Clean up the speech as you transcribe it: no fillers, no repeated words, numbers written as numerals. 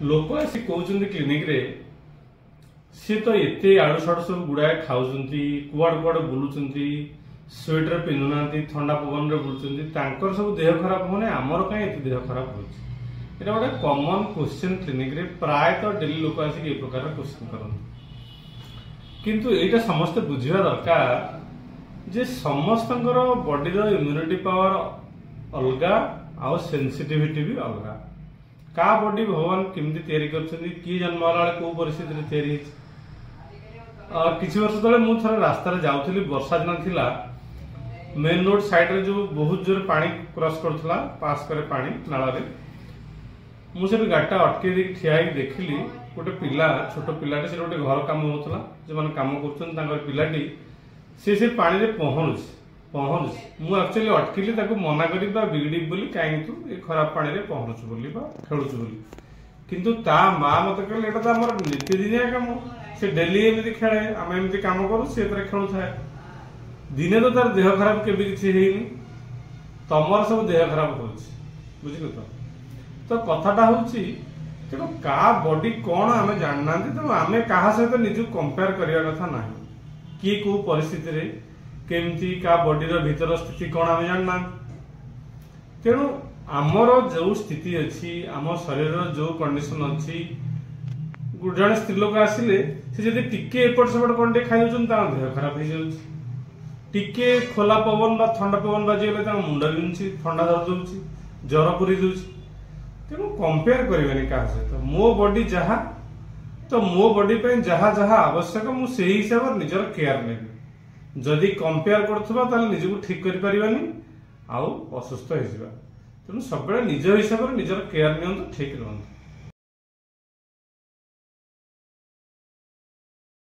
लोक आसी कहते क्लिनिक रे सी तो एते आड़ू साड़ू सब गुड़ाए खाऊं कुआड़ कुआड़ बुलूं स्वेटर पिंधुना थंडा पवन रे बुलूं सब देह खराब होने आमर कहीं एते देह खराब हो गोटे कॉमन क्वेश्चन क्लिनिक रे प्रायतः डेली लोक आसिक ए प्रकार क्वेश्चन करते किंतु एटा समस्त बुझिबा दरकार जे समस्तंकर बॉडी रो इम्यूनिटी पावर अलगा आ सेंसिटिविटी भी अलगा का बॉडी भगवान केमती तैयारी करछन्ती की जन्म वाला को परिस्थिति रे तैयारी किछि वर्ष तले मु थरे रास्ता रे जाउथली वर्षा दिन थिला मेन रोड साइड रे जो बहुत जोर पानी क्रॉस करथला पास करे पानी नाला रे मु से गाटा अटके दे ठिया ही देखली गोटे पिला छोट पिलाटे से गोटे घर काम होतला जे माने काम करछन तांकर पिलाटी से पानी रे पहुंच मु एक्चुअली अटकिली ताको मना करी बा बिगड़ी बोली काहे तू ए खराब पानी रे पहुंच बोली बा खेलुच बोली किंतु ता मां मते कहले एटा त हमर नित्यदिनिया काम से डेली एमती खेले आम एमती काम करू से खेलु थाए दिने तो तार देह खराब केबे किछि हेइनी तमर सब देह खराब होछि बुझिलो तो कथाटा होछि देखो का बॉडी कोन आमे जानना तो आमे कहा सहित निजु कंपेयर करिया कथा नाही कि को परिस्थिति रे केमती का बॉडी रो भीतर स्थिति कोन आमे जानना तेणु आमर जो स्थिति अच्छी आम शरीर जो कंडीशन अच्छी जड़े स्त्री लोक आसिले से जदि टिके एपट सेपट कौन टे खाई देह खराब हो जाउछि टिके खोला पवन बा ठंडा पवन बाजिगले मुंड बिंधुछि ठंडा धर दउछि ज्वर पुरी दउछि तेणु कंपेयर करिवेनी का सहित मो बॉडी जहा तो मो बॉडी पे जहा जहा आवश्यक मु सेही हिसाब निजर केयर नेबी जदि कंपेयर करथबा ताले निजको ठीक करि परिबानी आउ असुस्थ हो तेणु सब निज हिसाब से निजर केयर नियंतु ठीक रहंतु।